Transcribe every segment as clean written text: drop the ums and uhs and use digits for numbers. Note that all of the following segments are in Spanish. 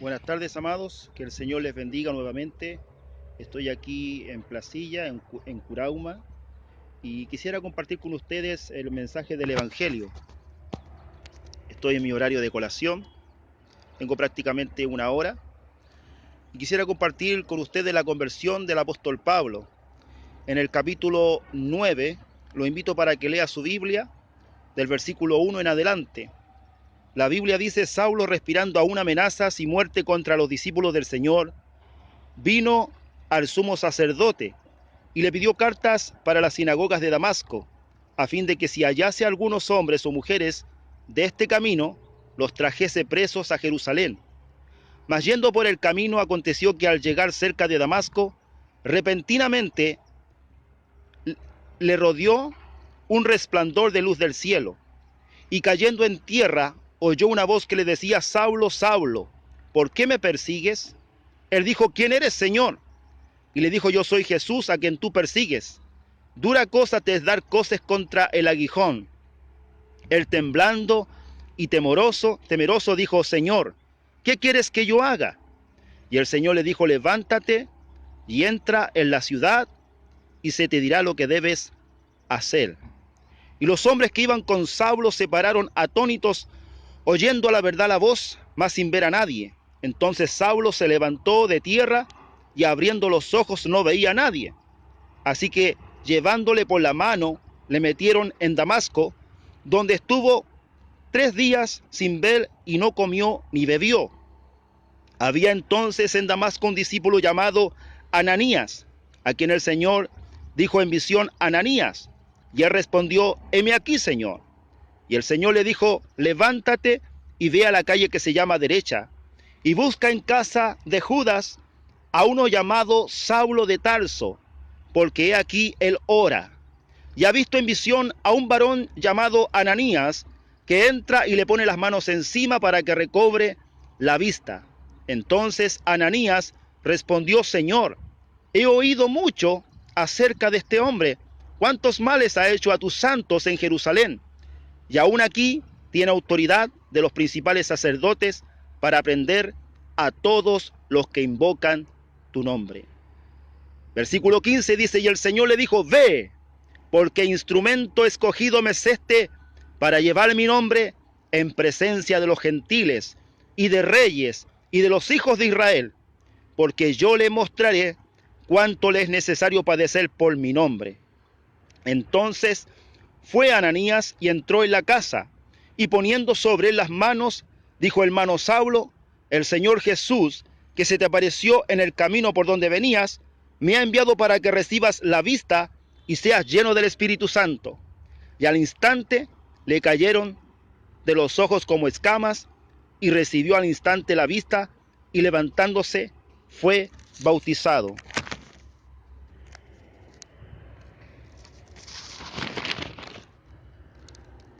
Buenas tardes, amados. Que el Señor les bendiga nuevamente. Estoy aquí en Placilla, en Curauma, y quisiera compartir con ustedes el mensaje del Evangelio. Estoy en mi horario de colación, tengo prácticamente una hora, y quisiera compartir con ustedes la conversión del apóstol Pablo. En el capítulo 9, lo invito para que lea su Biblia, del versículo 1 en adelante. La Biblia dice: Saulo, respirando aún amenazas y muerte contra los discípulos del Señor, vino al sumo sacerdote y le pidió cartas para las sinagogas de Damasco, a fin de que si hallase algunos hombres o mujeres de este camino, los trajese presos a Jerusalén. Mas yendo por el camino, aconteció que al llegar cerca de Damasco, repentinamente le rodeó un resplandor de luz del cielo, y cayendo en tierra, oyó una voz que le decía: Saulo, Saulo, ¿por qué me persigues? Él dijo: ¿Quién eres, Señor? Y le dijo: Yo soy Jesús, a quien tú persigues. Dura cosa te es dar coces contra el aguijón. Él, temblando y temeroso dijo: Señor, ¿qué quieres que yo haga? Y el Señor le dijo: Levántate y entra en la ciudad, y se te dirá lo que debes hacer. Y los hombres que iban con Saulo se pararon atónitos, oyendo a la verdad la voz, mas sin ver a nadie. Entonces Saulo se levantó de tierra, y abriendo los ojos no veía a nadie. Así que, llevándole por la mano, le metieron en Damasco, donde estuvo 3 días sin ver, y no comió ni bebió. Había entonces en Damasco un discípulo llamado Ananías, a quien el Señor dijo en visión: Ananías. Y él respondió: heme aquí, Señor. Y el Señor le dijo: levántate y ve a la calle que se llama Derecha, y busca en casa de Judas a uno llamado Saulo de Tarso, porque he aquí él ora. Y ha visto en visión a un varón llamado Ananías, que entra y le pone las manos encima para que recobre la vista. Entonces Ananías respondió: Señor, he oído mucho acerca de este hombre, cuántos males ha hecho a tus santos en Jerusalén, y aún aquí tiene autoridad de los principales sacerdotes para prender a todos los que invocan tu nombre. Versículo 15 dice: y el Señor le dijo: ve, porque instrumento escogido me es este para llevar mi nombre en presencia de los gentiles y de reyes y de los hijos de Israel, porque yo le mostraré cuánto le es necesario padecer por mi nombre. Entonces fue Ananías y entró en la casa, y poniendo sobre él las manos, dijo: hermano Saulo, el Señor Jesús, que se te apareció en el camino por donde venías, me ha enviado para que recibas la vista y seas lleno del Espíritu Santo. Y al instante le cayeron de los ojos como escamas, y recibió al instante la vista, y levantándose fue bautizado.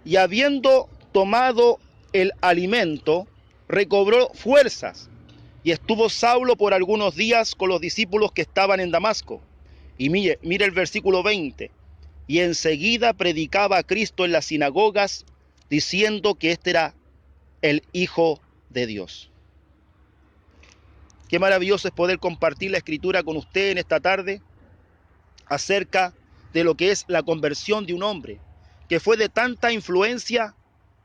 Y habiendo tomado el alimento, recobró fuerzas, y estuvo Saulo por algunos días con los discípulos que estaban en Damasco. Y mire el versículo 20. Y enseguida predicaba a Cristo en las sinagogas, diciendo que este era el Hijo de Dios. Qué maravilloso es poder compartir la escritura con usted en esta tarde acerca de lo que es la conversión de un hombre que fue de tanta influencia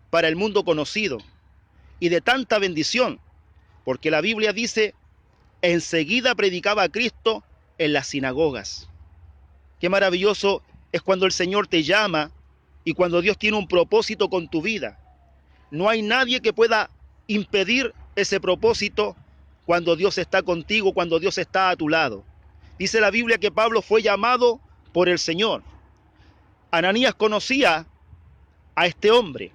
para el mundo conocido y de tanta bendición, porque la Biblia dice: enseguida predicaba a Cristo en las sinagogas. Qué maravilloso es cuando el Señor te llama y cuando Dios tiene un propósito con tu vida. No hay nadie que pueda impedir ese propósito cuando Dios está contigo, cuando Dios está a tu lado. Dice la Biblia que Pablo fue llamado por el Señor. Ananías conocía a este hombre,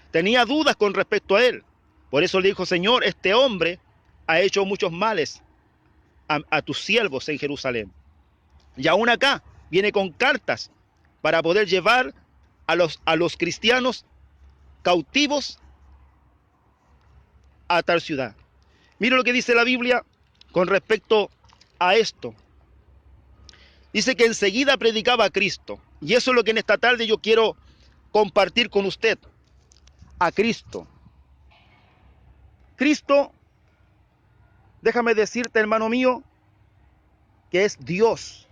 tenía dudas con respecto a él. Por eso le dijo: Señor, este hombre ha hecho muchos males a tus siervos en Jerusalén. Y aún acá viene con cartas para poder llevar a los cristianos cautivos a tal ciudad. Mira lo que dice la Biblia con respecto a esto. Dice que enseguida predicaba a Cristo. Y eso es lo que en esta tarde yo quiero compartir con usted. A Cristo. Cristo déjame decirte, hermano mío, que es Dios.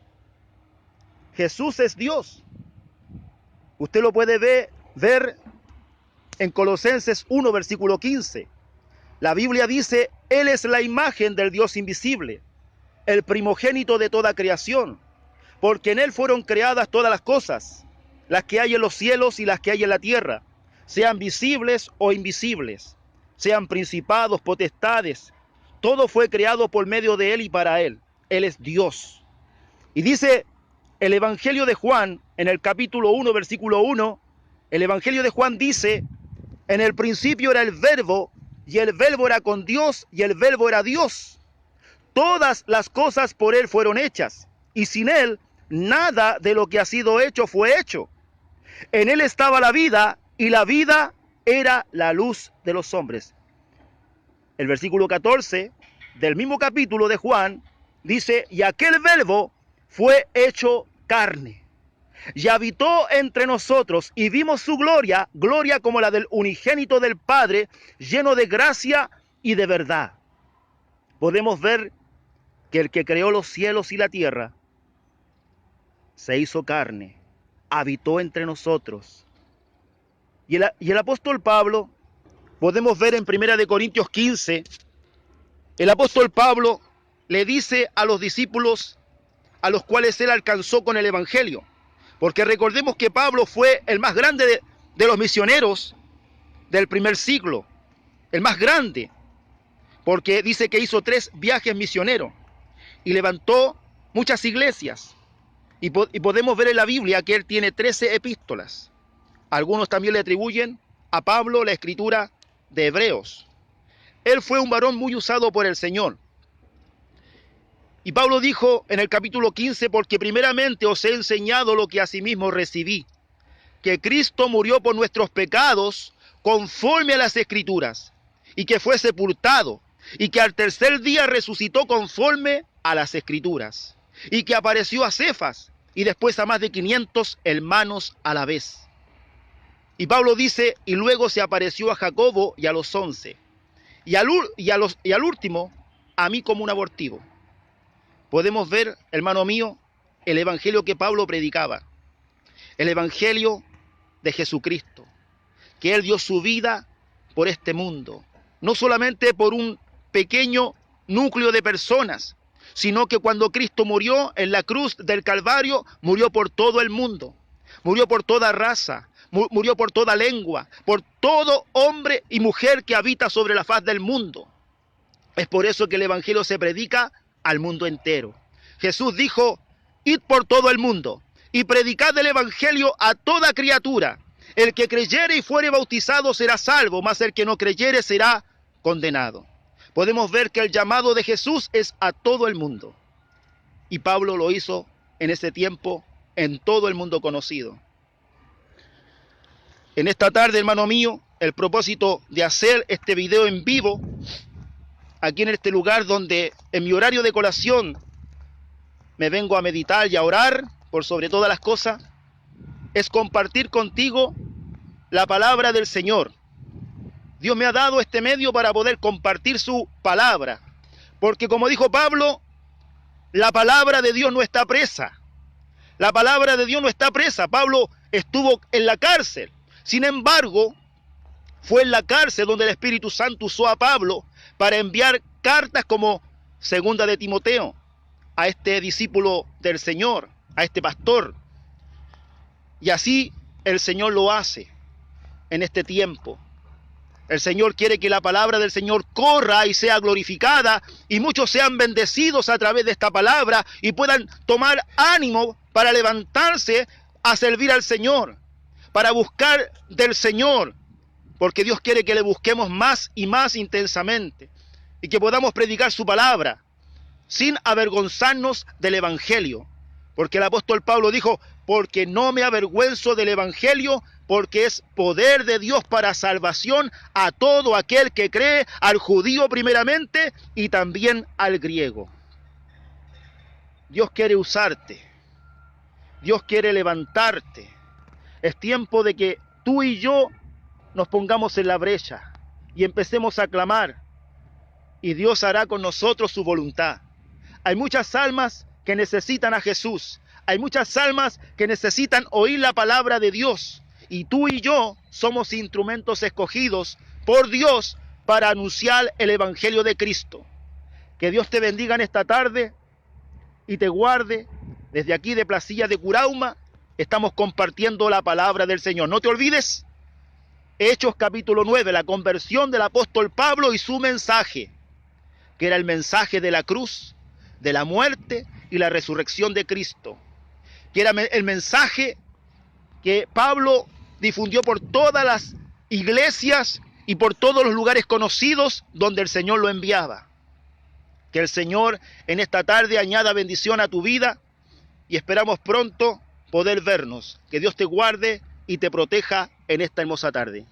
Jesús es Dios. Usted lo puede ver en Colosenses 1, versículo 15. La Biblia dice, Él es la imagen del Dios invisible, el primogénito de toda creación, porque en Él fueron creadas todas las cosas, las que hay en los cielos y las que hay en la tierra, sean visibles o invisibles, sean principados, potestades. Todo fue creado por medio de Él y para Él. Él es Dios. Y dice el Evangelio de Juan, en el capítulo 1, versículo 1, el Evangelio de Juan dice, en el principio era el Verbo, y el Verbo era con Dios, y el Verbo era Dios. Todas las cosas por Él fueron hechas, y sin Él nada de lo que ha sido hecho fue hecho. En Él estaba la vida, y la vida era la luz de los hombres. El versículo 14 del mismo capítulo de Juan dice, y aquel Verbo fue hecho carne, y habitó entre nosotros, y vimos su gloria, gloria como la del unigénito del Padre, lleno de gracia y de verdad. Podemos ver que el que creó los cielos y la tierra se hizo carne, habitó entre nosotros. Y el apóstol Pablo, podemos ver en 1 Corintios 15, el apóstol Pablo le dice a los discípulos a los cuales él alcanzó con el Evangelio, porque recordemos que Pablo fue el más grande de los misioneros del primer siglo, el más grande, porque dice que hizo 3 viajes misioneros y levantó muchas iglesias. Y podemos ver en la Biblia que él tiene 13 epístolas. Algunos también le atribuyen a Pablo la escritura de Hebreos. Él fue un varón muy usado por el Señor. Y Pablo dijo en el capítulo 15, porque primeramente os he enseñado lo que asimismo recibí, que Cristo murió por nuestros pecados conforme a las Escrituras, y que fue sepultado, y que al tercer día resucitó conforme a las Escrituras, y que apareció a Cefas, y después a más de 500 hermanos a la vez. Y Pablo dice, y luego se apareció a Jacobo y a los 11, y al último, a mí como un abortivo. Podemos ver, hermano mío, el evangelio que Pablo predicaba, el evangelio de Jesucristo, que Él dio su vida por este mundo, no solamente por un pequeño núcleo de personas, sino que cuando Cristo murió en la cruz del Calvario, murió por todo el mundo, murió por toda raza, murió por toda lengua, por todo hombre y mujer que habita sobre la faz del mundo. Es por eso que el evangelio se predica al mundo entero. Jesús dijo, id por todo el mundo y predicad el evangelio a toda criatura. El que creyere y fuere bautizado será salvo, mas el que no creyere será condenado. Podemos ver que el llamado de Jesús es a todo el mundo. Y Pablo lo hizo en ese tiempo en todo el mundo conocido. En esta tarde, hermano mío, el propósito de hacer este video en vivo, aquí en este lugar donde en mi horario de colación me vengo a meditar y a orar por sobre todas las cosas, es compartir contigo la palabra del Señor. Dios me ha dado este medio para poder compartir su palabra, porque como dijo Pablo, la palabra de Dios no está presa. La palabra de Dios no está presa. Pablo estuvo en la cárcel. Sin embargo, fue en la cárcel donde el Espíritu Santo usó a Pablo para enviar cartas como segunda de Timoteo a este discípulo del Señor, a este pastor. Y así el Señor lo hace en este tiempo. El Señor quiere que la palabra del Señor corra y sea glorificada, y muchos sean bendecidos a través de esta palabra y puedan tomar ánimo para levantarse a servir al Señor, para buscar del Señor, porque Dios quiere que le busquemos más y más intensamente y que podamos predicar su palabra sin avergonzarnos del evangelio, porque el apóstol Pablo dijo, porque no me avergüenzo del evangelio, porque es poder de Dios para salvación a todo aquel que cree, al judío primeramente y también al griego. Dios quiere usarte, Dios quiere levantarte. Es tiempo de que tú y yo nos pongamos en la brecha y empecemos a clamar y Dios hará con nosotros su voluntad. Hay muchas almas que necesitan a Jesús. Hay muchas almas que necesitan oír la palabra de Dios. Y tú y yo somos instrumentos escogidos por Dios para anunciar el Evangelio de Cristo. Que Dios te bendiga en esta tarde y te guarde. Desde aquí de Placilla de Curauma estamos compartiendo la palabra del Señor. No te olvides, Hechos capítulo 9, la conversión del apóstol Pablo y su mensaje, que era el mensaje de la cruz, de la muerte y la resurrección de Cristo, que era el mensaje que Pablo difundió por todas las iglesias y por todos los lugares conocidos donde el Señor lo enviaba. Que el Señor en esta tarde añada bendición a tu vida y esperamos pronto poder vernos. Que Dios te guarde y te proteja en esta hermosa tarde.